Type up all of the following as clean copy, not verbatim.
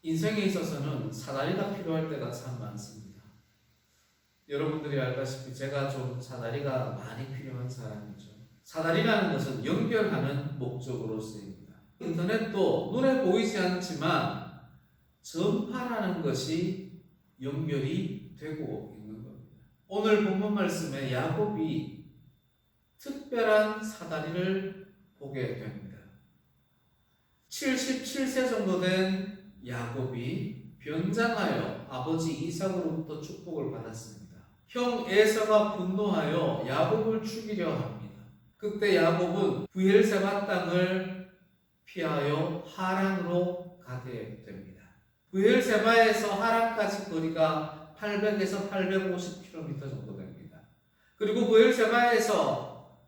인생에 있어서는 사다리가 필요할 때가 참 많습니다. 여러분들이 알다시피 제가 좀 사다리가 많이 필요한 사람이죠. 사다리라는 것은 연결하는 목적으로 쓰입니다. 인터넷도 눈에 보이지 않지만 전파라는 것이 연결이 되고 있는 겁니다. 오늘 본문 말씀에 야곱이 특별한 사다리를 보게 됩니다. 77세 정도 된 야곱이 변장하여 아버지 이삭으로부터 축복을 받았습니다. 형 에서가 분노하여 야곱을 죽이려 합니다. 그때 야곱은 브엘세바 땅을 피하여 하란으로 가게 됩니다. 브엘세바에서 하란까지 거리가 800에서 850km 정도 됩니다. 그리고 브엘세바에서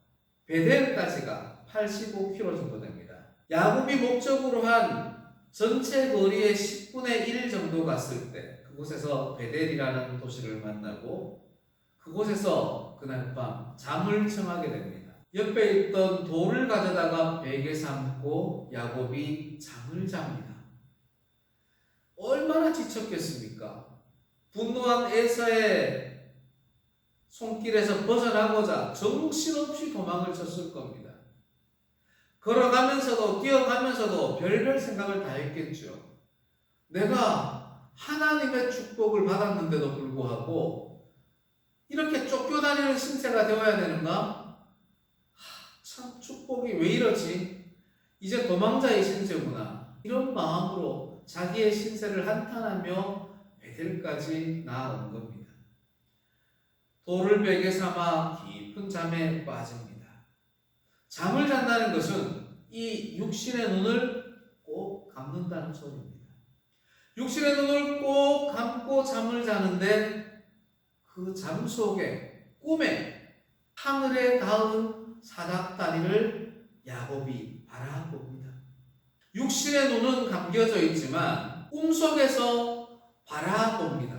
베델까지가 85km 정도 됩니다. 야곱이 목적으로 한 전체 거리의 10분의 1 정도 갔을 때 그곳에서 베델이라는 도시를 만나고 그곳에서 그날 밤 잠을 청하게 됩니다. 옆에 있던 돌을 가져다가 베개 삼고 야곱이 잠을 잡니다. 얼마나 지쳤겠습니까? 분노한 에서의 손길에서 벗어나고자 정신없이 도망을 쳤을 겁니다. 걸어가면서도 뛰어가면서도 별별 생각을 다 했겠죠. 내가 하나님의 축복을 받았는데도 불구하고 이렇게 쫓겨다니는 신세가 되어야 되는가? 참 축복이 왜 이러지? 이제 도망자의 신세구나. 이런 마음으로 자기의 신세를 한탄하며 베델까지 나아온 겁니다. 돌을 베개 삼아 깊은 잠에 빠집니다. 잠을 잔다는 것은 이 육신의 눈을 꼭 감는다는 소리입니다. 육신의 눈을 꼭 감고 잠을 자는데 그 잠 속에 꿈에 하늘에 닿은 사닥다리를 야곱이 바라봅니다. 육신의 눈은 감겨져 있지만 꿈속에서 바라봅니다.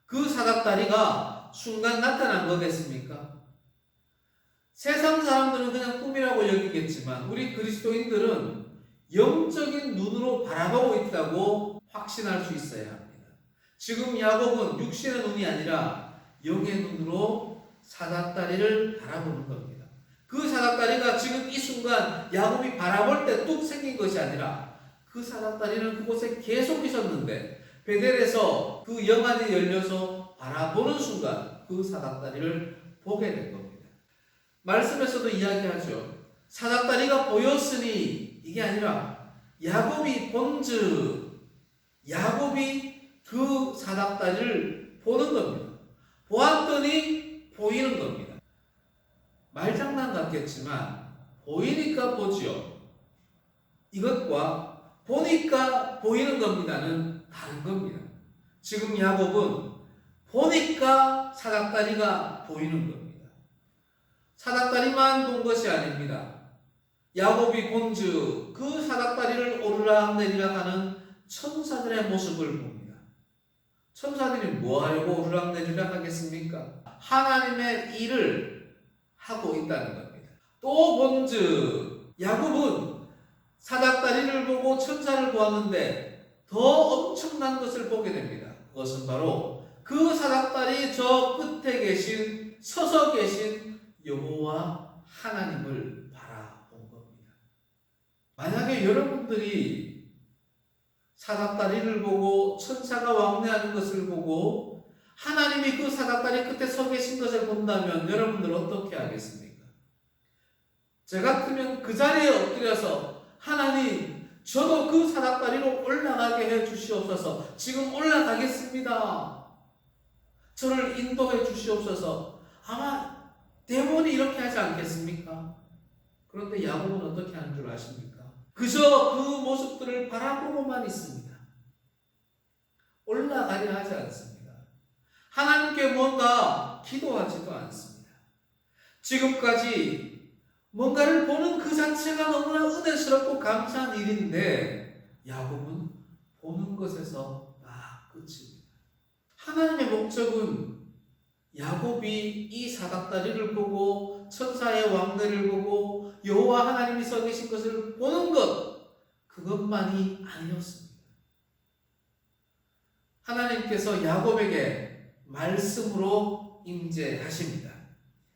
그 사닥다리가 순간 나타난 거겠습니까? 세상 사람들은 그냥 꿈이라고 여기겠지만 우리 그리스도인들은 영적인 눈으로 바라보고 있다고 확신할 수 있어야 합니다. 지금 야곱은 육신의 눈이 아니라 영의 눈으로 사닥다리를 바라보는 겁니다. 그 사닥다리가 지금 이 순간 야곱이 바라볼 때 뚝 생긴 것이 아니라 그 사닥다리는 그곳에 계속 있었는데 베델에서 그 영안이 열려서 바라보는 순간 그 사닥다리를 보게 된 겁니다. 말씀에서도 이야기하죠. 사닥다리가 보였으니 이게 아니라 야곱이 본즉 야곱이 그 사닥다리를 보는 겁니다. 보았더니 보이는 겁니다. 말장난 같겠지만 보이니까 보지요. 이것과 보니까 보이는 겁니다는 다른 겁니다. 지금 야곱은 보니까 사닥다리가 보이는 겁니다. 사닥다리만 본 것이 아닙니다. 야곱이 본즉 그 사닥다리를 오르락내리락 하는 천사들의 모습을 봅니다. 천사들이 뭐 하려고 오르락내리락 하겠습니까? 하나님의 일을 하고 있다는 겁니다. 또 본즉 야곱은 사닥다리를 보고 천사를 보았는데 더 엄청난 것을 보게 됩니다. 그것은 바로 그 사닥다리 저 끝에 계신 서서 계신 여호와 하나님을 바라본 겁니다. 만약에 여러분들이 사닥다리를 보고 천사가 왕래하는 것을 보고 하나님이 그 사닥다리 끝에 서 계신 것을 본다면 여러분들 어떻게 하겠습니까? 저 같으면 그 자리에 엎드려서 하나님 저도 그 사닥다리로 올라가게 해 주시옵소서. 지금 올라가겠습니다. 저를 인도해 주시옵소서. 아마 대부분이 이렇게 하지 않겠습니까? 그런데 야곱은 어떻게 하는 줄 아십니까? 그저 그 모습들을 바라보고만 있습니다. 올라가려 하지 않습니다. 하나님께 뭔가 기도하지도 않습니다. 지금까지 뭔가를 보는 그 자체가 너무나 은혜스럽고 감사한 일인데 야곱은 보는 것에서 끝입니다. 하나님의 목적은 야곱이 이 사닥다리를 보고 천사의 왕래를 보고 여호와 하나님이 서 계신 것을 보는 것 그것만이 아니었습니다. 하나님께서 야곱에게 말씀으로 임재하십니다.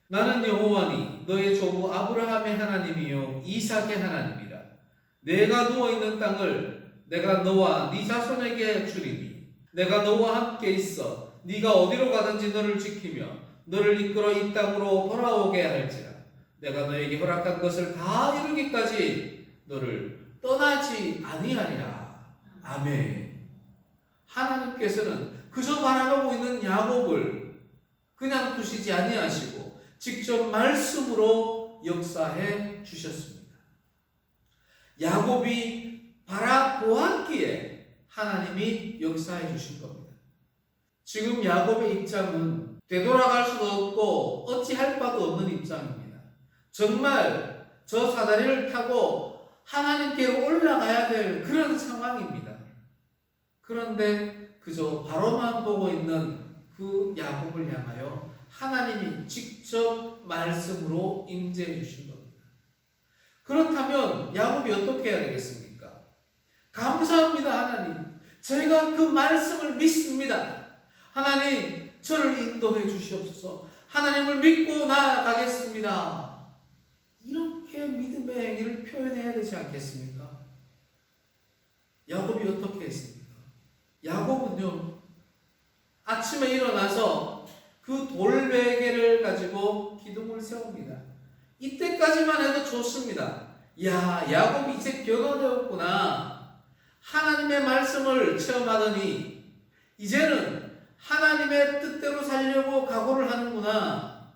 나는 여호와니 너의 조부 아브라함의 하나님이요 이삭의 하나님이라. 내가 누워있는 땅을 내가 너와 네 자손에게 주리니 내가 너와 함께 있어 네가 어디로 가든지 너를 지키며 너를 이끌어 이 땅으로 돌아오게 할지라. 내가 너에게 허락한 것을 다 이루기까지 너를 떠나지 아니하리라. 아멘. 하나님께서는 그저 바라보고 있는 야곱을 그냥 두시지 아니하시고 직접 말씀으로 역사해 주셨습니다. 야곱이 바라보았기에 하나님이 역사해 주신 겁니다. 지금 야곱의 입장은 되돌아갈 수도 없고 어찌할 바도 없는 입장입니다. 정말 저 사다리를 타고 하나님께로 올라가야 될 그런 상황입니다. 그런데 그저 바로만 보고 있는 그 야곱을 향하여 하나님이 직접 말씀으로 임재해 주신 겁니다. 그렇다면 야곱이 어떻게 해야 되겠습니까? 감사합니다 하나님. 제가 그 말씀을 믿습니다. 하나님 저를 인도해 주시옵소서. 하나님을 믿고 나아가겠습니다. 이렇게 믿음의 행위를 표현해야 되지 않겠습니까? 야곱이 어떻게 했습니까? 야곱은요 아침에 일어나서 그 돌베개를 가지고 기둥을 세웁니다. 이때까지만 해도 좋습니다. 야, 야곱이 이제 변화되었구나. 하나님의 말씀을 체험하더니 이제는 하나님의 뜻대로 살려고 각오를 하는구나.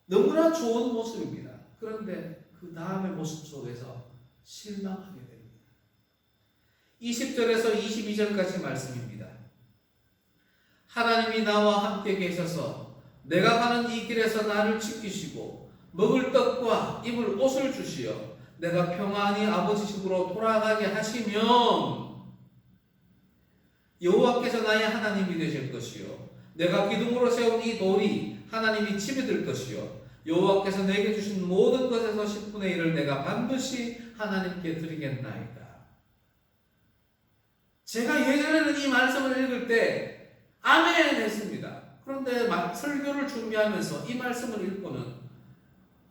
너무나 좋은 모습입니다. 그런데 그 다음의 모습 속에서 실망하게 됩니다. 20절에서 22절까지 말씀입니다. 하나님이 나와 함께 계셔서 내가 가는 이 길에서 나를 지키시고 먹을 떡과 입을 옷을 주시어 내가 평안히 아버지 집으로 돌아가게 하시면 여호와께서 나의 하나님이 되실 것이요 내가 기둥으로 세운 이 돌이 하나님이 집이 될 것이요 여호와께서 내게 주신 모든 것에서 10분의 1을 내가 반드시 하나님께 드리겠나이다. 제가 예전에는 이 말씀을 읽을 때 아멘 했습니다. 그런데 설교를 준비하면서 이 말씀을 읽고는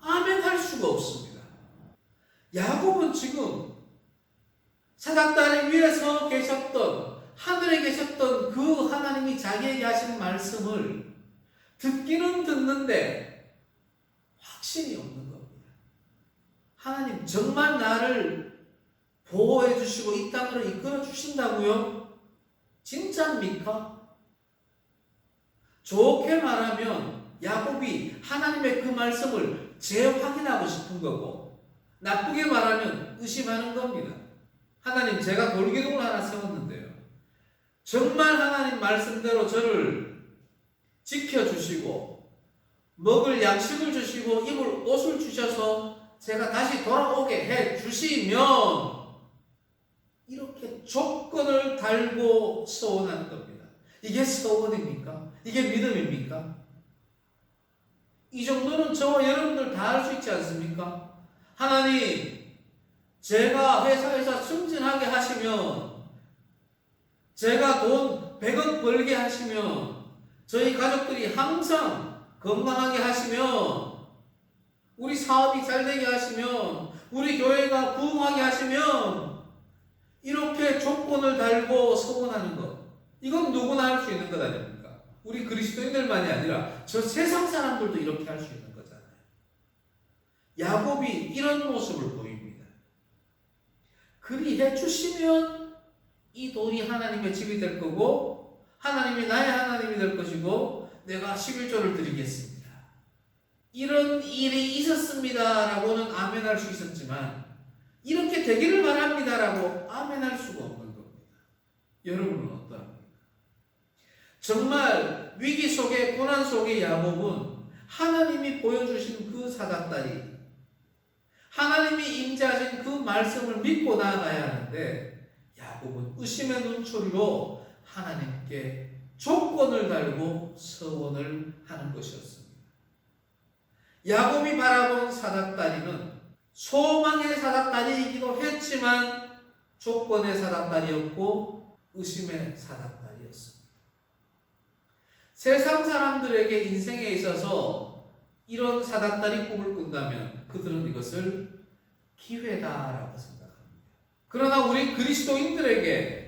아멘 할 수가 없습니다. 야곱은 지금 사닥다리 위에 서 계셨던 하늘에 계셨던 그 하나님이 자기에게 하신 말씀을 듣기는 듣는데 확신이 없는 겁니다. 하나님 정말 나를 보호해 주시고 이 땅으로 이끌어 주신다고요? 진짜입니까? 좋게 말하면 야곱이 하나님의 그 말씀을 재확인하고 싶은 거고 나쁘게 말하면 의심하는 겁니다. 하나님 제가 돌기둥을 하나 세웠는데요. 정말 하나님 말씀대로 저를 지켜주시고 먹을 양식을 주시고 입을 옷을 주셔서 제가 다시 돌아오게 해 주시면 이렇게 조건을 달고 서원하는 겁니다. 이게 서원입니까? 이게 믿음입니까? 이 정도는 저와 여러분들 다 할 수 있지 않습니까? 하나님, 제가 회사에서 승진하게 하시면, 제가 돈 100억 벌게 하시면, 저희 가족들이 항상 건강하게 하시면, 우리 사업이 잘 되게 하시면, 우리 교회가 부흥하게 하시면, 이렇게 조건을 달고 서원하는 것. 이건 누구나 할 수 있는 것 아닙니까? 우리 그리스도인들만이 아니라 저 세상 사람들도 이렇게 할 수 있는 거잖아요. 야곱이 이런 모습을 보입니다. 그리해 주시면 이 돌이 하나님의 집이 될 거고 하나님이 나의 하나님이 될 것이고 내가 11조를 드리겠습니다. 이런 일이 있었습니다 라고는 아멘할 수 있었지만 이렇게 되기를 바랍니다 라고 아멘할 수가 없는 겁니다. 여러분은 어떠합니까? 정말 위기 속에 고난 속의 야곱은 하나님이 보여주신 그 사닥다리 하나님이 임재하신 그 말씀을 믿고 나아가야 하는데 야곱은 의심의 눈초리로 하나님께 조건을 달고 서원을 하는 것이었습니다. 야곱이 바라본 사닥다리는 소망의 사닥다리이기도 했지만 조건의 사닥다리였고 의심의 사닥다리였습니다. 세상 사람들에게 인생에 있어서 이런 사닥다리 꿈을 꾼다면 그들은 이것을 기회다라고 생각합니다. 그러나 우리 그리스도인들에게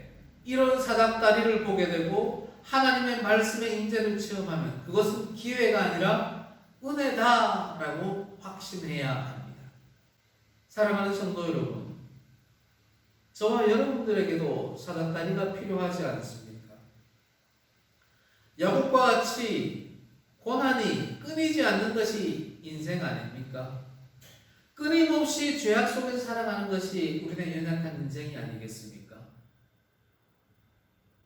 이런 사닥다리를 보게 되고 하나님의 말씀의 임재를 체험하면 그것은 기회가 아니라 은혜다라고 확신해야 합니다. 사랑하는 성도 여러분, 저와 여러분들에게도 사닥다리가 필요하지 않습니까? 야곱과 같이 고난이 끊이지 않는 것이 인생 아닙니까? 끊임없이 죄악 속에서 살아가는 것이 우리의 연약한 인생이 아니겠습니까?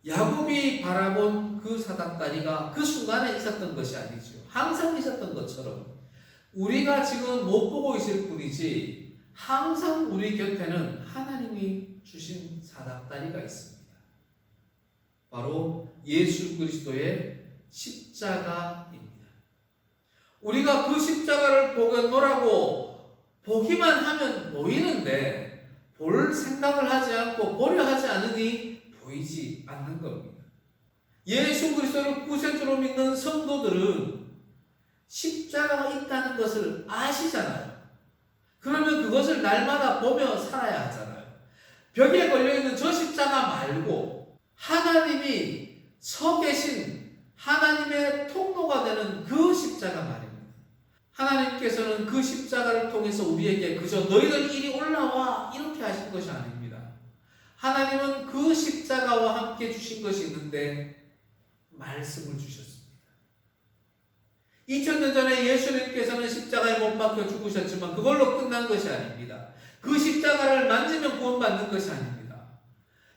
야곱이 바라본 그 사닥다리가 그 순간에 있었던 것이 아니죠. 항상 있었던 것처럼 우리가 지금 못 보고 있을 뿐이지 항상 우리 곁에는 하나님이 주신 사닥다리가 있습니다. 바로 예수 그리스도의 십자가입니다. 우리가 그 십자가를 보겠노라고 보기만 하면 보이는데 볼 생각을 하지 않고 보려 하지 않으니 보이지 않는 겁니다. 예수 그리스도를 구세주로 믿는 성도들은 십자가가 있다는 것을 아시잖아요. 그러면 그것을 날마다 보며 살아야 하잖아요. 벽에 걸려있는 저 십자가 말고 하나님이 서 계신 하나님의 통로가 되는 그 십자가 말입니다. 하나님께서는 그 십자가를 통해서 우리에게 그저 너희들 이리 올라와 이렇게 하신 것이 아닙니다. 하나님은 그 십자가와 함께 주신 것이 있는데 말씀을 주셨습니다. 2000년 전에 예수님께서는 십자가에 못 박혀 죽으셨지만 그걸로 끝난 것이 아닙니다. 그 십자가를 만지면 구원받는 것이 아닙니다.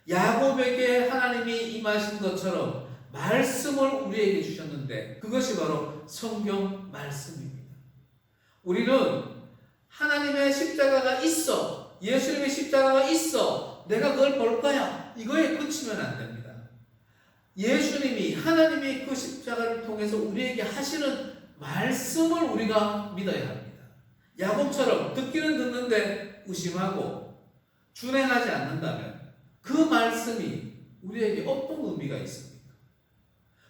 야곱에게 하나님이 임하신 것처럼 말씀을 우리에게 주셨는데 그것이 바로 성경 말씀입니다. 우리는 하나님의 십자가가 있어, 예수님의 십자가가 있어, 내가 그걸 볼 거야, 이거에 그치면 안 됩니다. 예수님이, 하나님이 그 십자가를 통해서 우리에게 하시는 말씀을 우리가 믿어야 합니다. 야곱처럼 듣기는 듣는데 의심하고 준행하지 않는다면 그 말씀이 우리에게 어떤 의미가 있습니까?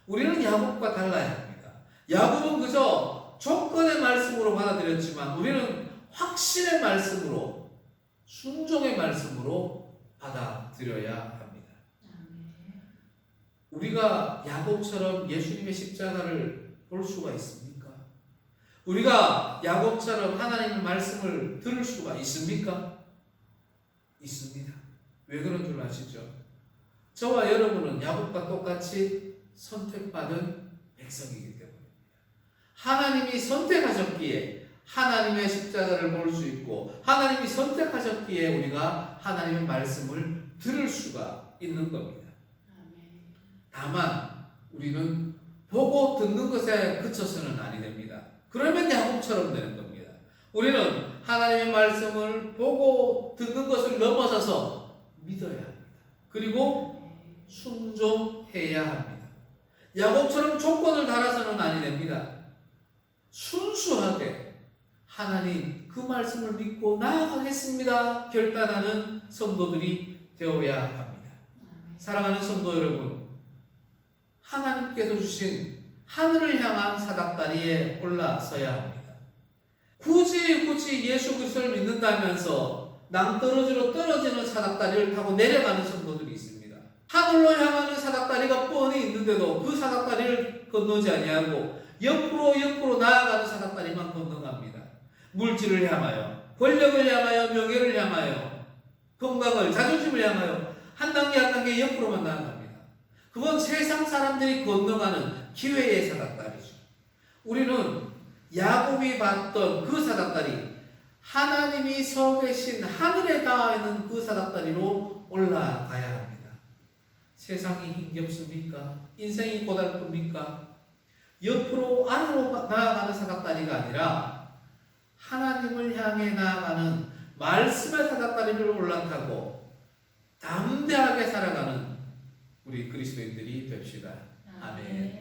우리는 야곱과 달라야 합니다. 야곱은 그저 조건의 말씀으로 받아들였지만 우리는 확신의 말씀으로, 순종의 말씀으로 받아들여야 합니다. 우리가 야곱처럼 예수님의 십자가를 볼 수가 있습니까? 우리가 야곱처럼 하나님의 말씀을 들을 수가 있습니까? 있습니다. 왜 그런 줄 아시죠? 저와 여러분은 야곱과 똑같이 선택받은 백성이기 때문입니다. 하나님이 선택하셨기에 하나님의 십자가를 볼 수 있고 하나님이 선택하셨기에 우리가 하나님의 말씀을 들을 수가 있는 겁니다. 다만 우리는 보고 듣는 것에 그쳐서는 아니 됩니다. 그러면 야곱처럼 되는 겁니다. 우리는 하나님의 말씀을 보고 듣는 것을 넘어서서 믿어야 합니다. 그리고 순종해야 합니다. 야곱처럼 조건을 달아서는 아니 됩니다. 순수하게 하나님 그 말씀을 믿고 나아가겠습니다 결단하는 성도들이 되어야 합니다. 사랑하는 성도 여러분, 하나님께서 주신 하늘을 향한 사닥다리에 올라서야 합니다. 굳이 예수 그리스도를 믿는다면서 낭떠러지로 떨어지는 사닥다리를 타고 내려가는 성도들이 있습니다. 하늘로 향하는 사닥다리가 뻔히 있는데도 그 사닥다리를 건너지 아니하고 옆으로 나아가는 사닥다리만 건너갑니다. 물질을 향하여, 권력을 향하여, 명예를 향하여, 건강을, 자존심을 향하여 한 단계 옆으로만 나아갑니다. 그건 세상 사람들이 건너가는 기회의 사닥다리죠. 우리는 야곱이 봤던 그 사닥다리, 하나님이 서 계신 하늘에 닿아 있는 그 사닥다리로 올라가야 합니다. 세상이 힘겹습니까? 인생이 고달픕니까? 옆으로 안으로 나아가는 사닥다리가 아니라 하나님을 향해 나아가는 말씀의 사닥다리를 올라타고 담대하게 살아가는 우리 그리스도인들이 됩시다. 아멘.